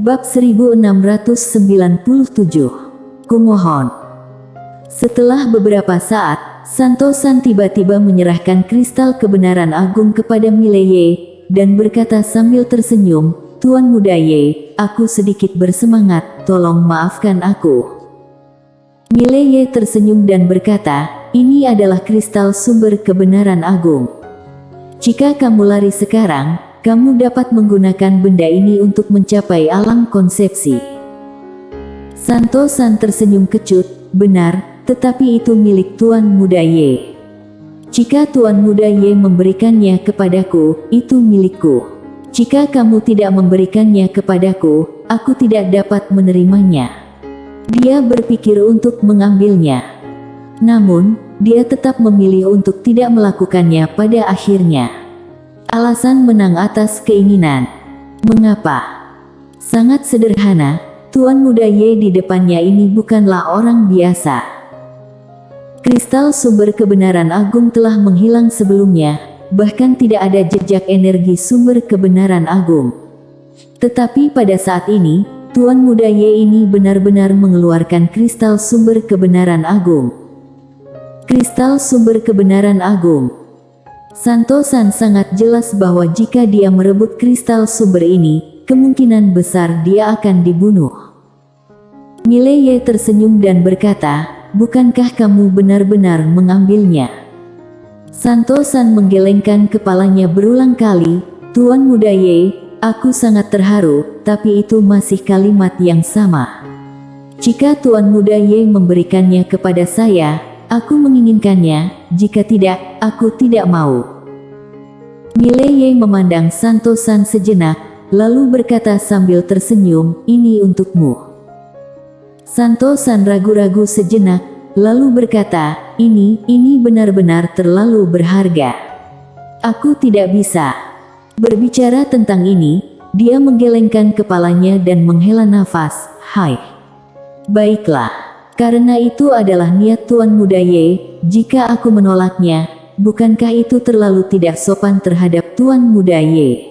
Bab 1697. Kumohon. Setelah beberapa saat, Santo-san tiba-tiba menyerahkan kristal kebenaran agung kepada Mileye, dan berkata sambil tersenyum, "Tuan Muda Ye, aku sedikit bersemangat, tolong maafkan aku." Mileye tersenyum dan berkata, "Ini adalah kristal sumber kebenaran agung. Jika kamu lari sekarang, kamu dapat menggunakan benda ini untuk mencapai alam konsepsi." Santo-san tersenyum kecut, "Benar, tetapi itu milik Tuan Muda Ye. Jika Tuan Muda Ye memberikannya kepadaku, itu milikku. Jika kamu tidak memberikannya kepadaku, aku tidak dapat menerimanya." Dia berpikir untuk mengambilnya. Namun, dia tetap memilih untuk tidak melakukannya pada akhirnya. Alasan menang atas keinginan. Mengapa? Sangat sederhana, Tuan Muda Ye di depannya ini bukanlah orang biasa. Kristal sumber kebenaran agung telah menghilang sebelumnya, bahkan tidak ada jejak energi sumber kebenaran agung. Tetapi pada saat ini, Tuan Muda Ye ini benar-benar mengeluarkan kristal sumber kebenaran agung. Kristal sumber kebenaran agung. Santo-san sangat jelas bahwa jika dia merebut kristal sumber ini, kemungkinan besar dia akan dibunuh. Mileye tersenyum dan berkata, "Bukankah kamu benar-benar mengambilnya?" Santo-san menggelengkan kepalanya berulang kali, "Tuan Muda Ye, aku sangat terharu, tapi itu masih kalimat yang sama. Jika Tuan Muda Ye memberikannya kepada saya, aku menginginkannya, jika tidak, aku tidak mau." Mileye memandang Santo-san sejenak, lalu berkata sambil tersenyum, "Ini untukmu." Santo-san ragu-ragu sejenak, lalu berkata, Ini benar-benar terlalu berharga. Aku tidak bisa." Berbicara tentang ini, dia menggelengkan kepalanya dan menghela nafas, "Hai. Baiklah. Karena itu adalah niat Tuan Muda Ye, jika aku menolaknya, bukankah itu terlalu tidak sopan terhadap Tuan Muda Ye?"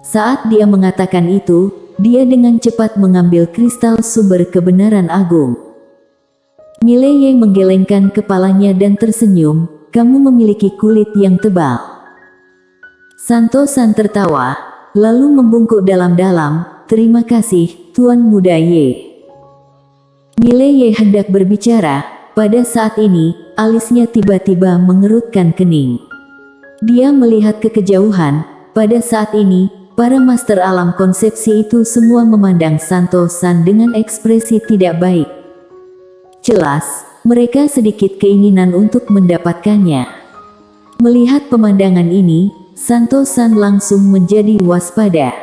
Saat dia mengatakan itu, dia dengan cepat mengambil kristal sumber kebenaran agung. Mileye menggelengkan kepalanya dan tersenyum, "Kamu memiliki kulit yang tebal." Santo-san tertawa, lalu membungkuk dalam-dalam, "Terima kasih, Tuan Muda Ye." Mileye hendak berbicara, pada saat ini, alisnya tiba-tiba mengerutkan kening. Dia melihat ke kejauhan, pada saat ini, para master alam konsepsi itu semua memandang Santo-san dengan ekspresi tidak baik. Jelas, mereka sedikit keinginan untuk mendapatkannya. Melihat pemandangan ini, Santo-san langsung menjadi waspada.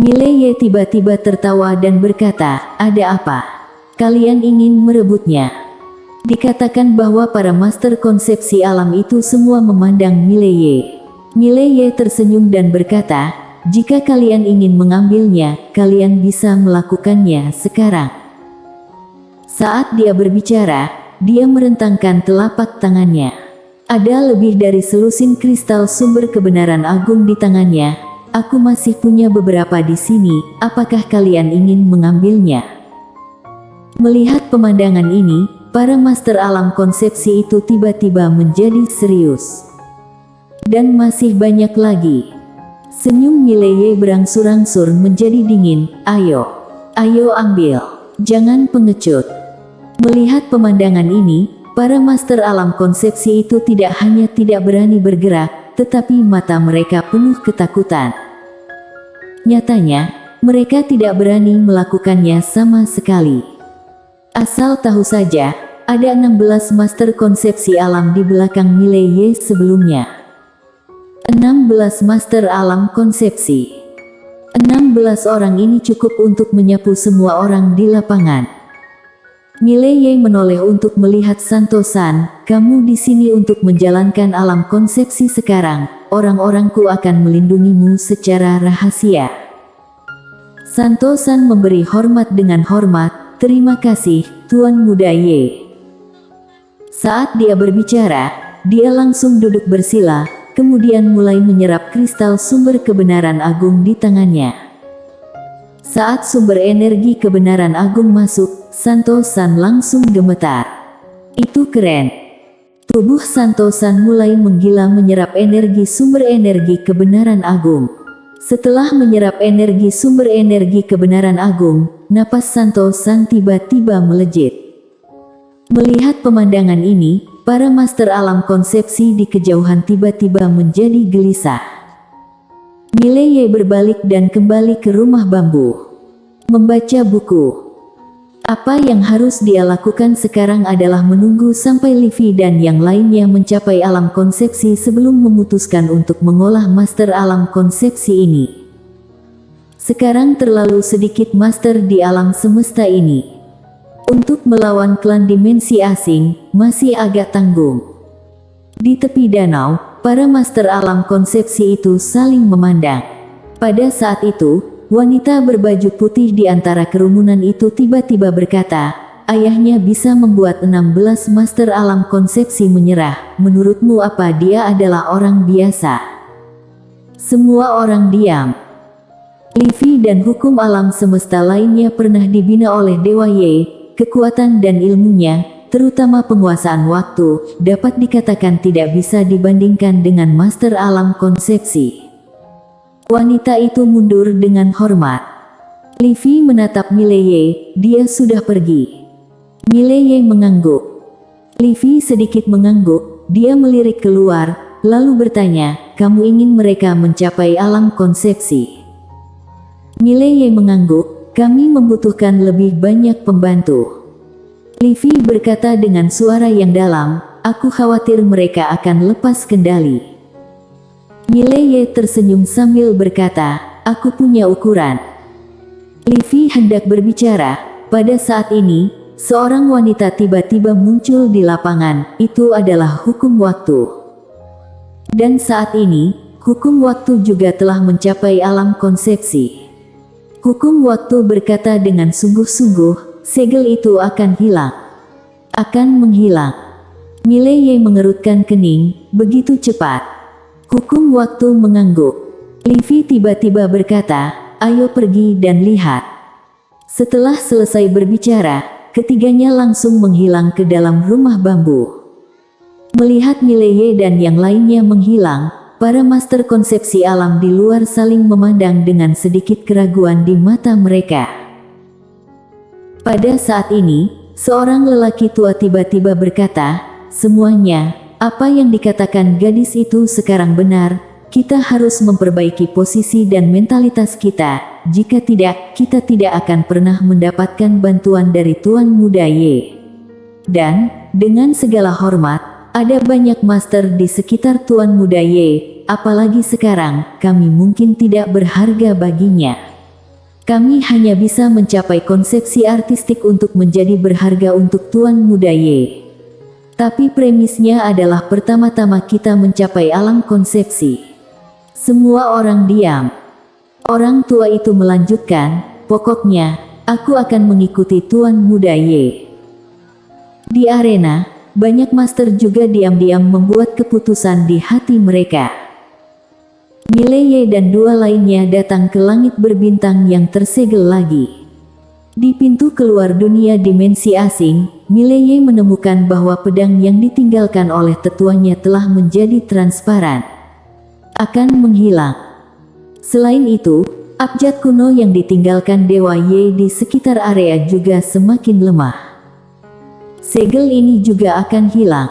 Mileye tiba-tiba tertawa dan berkata, "Ada apa? Kalian ingin merebutnya?" Dikatakan bahwa para master konsepsi alam itu semua memandang Mileye. Mileye tersenyum dan berkata, "Jika kalian ingin mengambilnya, kalian bisa melakukannya sekarang." Saat dia berbicara, dia merentangkan telapak tangannya. Ada lebih dari selusin kristal sumber kebenaran agung di tangannya. "Aku masih punya beberapa di sini, apakah kalian ingin mengambilnya?" Melihat pemandangan ini, para master alam konsepsi itu tiba-tiba menjadi serius. "Dan masih banyak lagi." Senyum Mileye berangsur-angsur menjadi dingin, Ayo ambil. Jangan pengecut." Melihat pemandangan ini, para master alam konsepsi itu tidak hanya tidak berani bergerak, tetapi mata mereka penuh ketakutan. Nyatanya, mereka tidak berani melakukannya sama sekali. Asal tahu saja, ada 16 master konsepsi alam di belakang Mileye sebelumnya. 16 master alam konsepsi. 16 orang ini cukup untuk menyapu semua orang di lapangan. Mileye menoleh untuk melihat Santo-san, "Kamu di sini untuk menjalankan alam konsepsi sekarang, orang-orangku akan melindungimu secara rahasia." Santo-san memberi hormat dengan hormat, "Terima kasih, Tuan Muda Ye." Saat dia berbicara, dia langsung duduk bersila, kemudian mulai menyerap kristal sumber kebenaran agung di tangannya. Saat sumber energi kebenaran agung masuk, Santo San langsung gemetar. Itu keren. Tubuh Santo San mulai menggila menyerap energi sumber energi kebenaran agung. Setelah menyerap energi sumber energi kebenaran agung, napas Santo San tiba-tiba melejit. Melihat pemandangan ini, para master alam konsepsi di kejauhan tiba-tiba menjadi gelisah. Mileye berbalik dan kembali ke rumah bambu. Membaca buku. Apa yang harus dia lakukan sekarang adalah menunggu sampai Livy dan yang lainnya mencapai alam konsepsi sebelum memutuskan untuk mengolah master alam konsepsi ini. Sekarang terlalu sedikit master di alam semesta ini. Untuk melawan klan dimensi asing, masih agak tanggung. Di tepi danau, para master alam konsepsi itu saling memandang. Pada saat itu, wanita berbaju putih di antara kerumunan itu tiba-tiba berkata, ayahnya bisa membuat 16 master alam konsepsi menyerah. Menurutmu apa dia adalah orang biasa? Semua orang diam. Livy dan hukum alam semesta lainnya pernah dibina oleh Dewa Ye. Kekuatan dan ilmunya, terutama penguasaan waktu, dapat dikatakan tidak bisa dibandingkan dengan master alam konsepsi. Wanita itu mundur dengan hormat. Livy menatap Mileye, dia sudah pergi. Mileye mengangguk. Livy sedikit mengangguk, dia melirik keluar, lalu bertanya, kamu ingin mereka mencapai alam konsepsi? Mileye mengangguk, kami membutuhkan lebih banyak pembantu. Livy berkata dengan suara yang dalam, aku khawatir mereka akan lepas kendali. Mileye tersenyum sambil berkata, aku punya ukuran. Livy hendak berbicara, pada saat ini, seorang wanita tiba-tiba muncul di lapangan, itu adalah hukum waktu. Dan saat ini, hukum waktu juga telah mencapai alam konsepsi. Hukum waktu berkata dengan sungguh-sungguh, segel itu akan hilang. Akan menghilang. Mileye mengerutkan kening, begitu cepat. Hukum waktu mengangguk. Livy tiba-tiba berkata, ayo pergi dan lihat. Setelah selesai berbicara, ketiganya langsung menghilang ke dalam rumah bambu. Melihat Mileye dan yang lainnya menghilang, para master konsepsi alam di luar saling memandang dengan sedikit keraguan di mata mereka. Pada saat ini, seorang lelaki tua tiba-tiba berkata, semuanya, apa yang dikatakan gadis itu sekarang benar, kita harus memperbaiki posisi dan mentalitas kita, jika tidak, kita tidak akan pernah mendapatkan bantuan dari Tuan Muda Ye. Dan, dengan segala hormat, ada banyak master di sekitar Tuan Muda Ye, apalagi sekarang, kami mungkin tidak berharga baginya. Kami hanya bisa mencapai konsepsi artistik untuk menjadi berharga untuk Tuan Muda Ye. Tapi premisnya adalah pertama-tama kita mencapai alam konsepsi. Semua orang diam. Orang tua itu melanjutkan, pokoknya, aku akan mengikuti Tuan Muda Ye. Di arena, banyak master juga diam-diam membuat keputusan di hati mereka. Mileye dan dua lainnya datang ke langit berbintang yang tersegel lagi. Di pintu keluar dunia dimensi asing, Mileye menemukan bahwa pedang yang ditinggalkan oleh tetuanya telah menjadi transparan. Akan menghilang. Selain itu, abjad kuno yang ditinggalkan Dewa Ye di sekitar area juga semakin lemah. Segel ini juga akan hilang.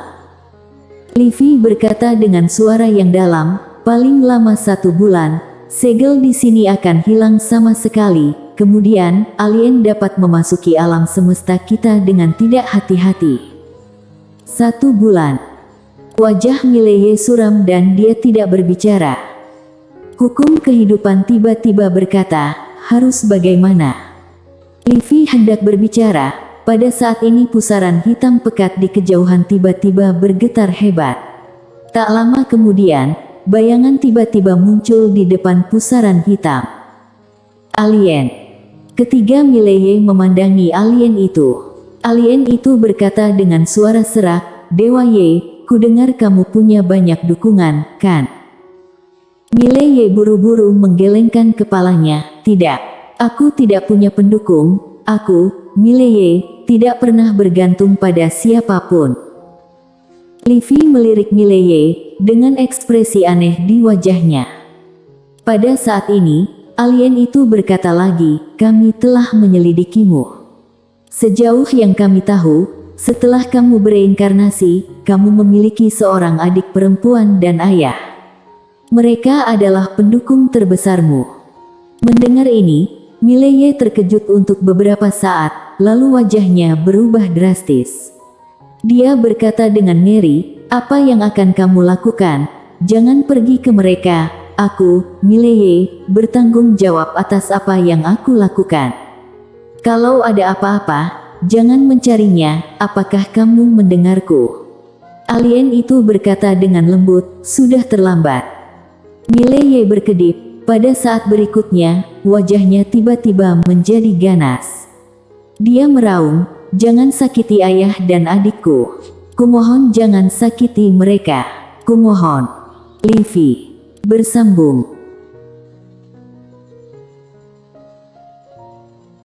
Livy berkata dengan suara yang dalam, paling lama 1 bulan, segel di sini akan hilang sama sekali. Kemudian, alien dapat memasuki alam semesta kita dengan tidak hati-hati. 1 bulan. Wajah Mileye suram dan dia tidak berbicara. Hukum kehidupan tiba-tiba berkata, harus bagaimana? Livy hendak berbicara. Pada saat ini pusaran hitam pekat di kejauhan tiba-tiba bergetar hebat. Tak lama kemudian, bayangan tiba-tiba muncul di depan pusaran hitam. Alien. Ketiga Mileye memandangi alien itu. Alien itu berkata dengan suara serak, Dewa Ye, kudengar kamu punya banyak dukungan, kan? Mileye buru-buru menggelengkan kepalanya, tidak. Aku tidak punya pendukung, aku, Mileye, tidak pernah bergantung pada siapapun. Livy melirik Mileye dengan ekspresi aneh di wajahnya. Pada saat ini, alien itu berkata lagi, kami telah menyelidikimu. Sejauh yang kami tahu, setelah kamu bereinkarnasi, kamu memiliki seorang adik perempuan dan ayah. Mereka adalah pendukung terbesarmu. Mendengar ini, Mileye terkejut untuk beberapa saat, lalu wajahnya berubah drastis. Dia berkata dengan ngeri, apa yang akan kamu lakukan? Jangan pergi ke mereka. Aku, Mileye, bertanggung jawab atas apa yang aku lakukan. Kalau ada apa-apa, jangan mencarinya. Apakah kamu mendengarku? Alien itu berkata dengan lembut, sudah terlambat. Mileye berkedip. Pada saat berikutnya, wajahnya tiba-tiba menjadi ganas. Dia meraung, jangan sakiti ayah dan adikku. Kumohon jangan sakiti mereka. Kumohon. Livy bersambung.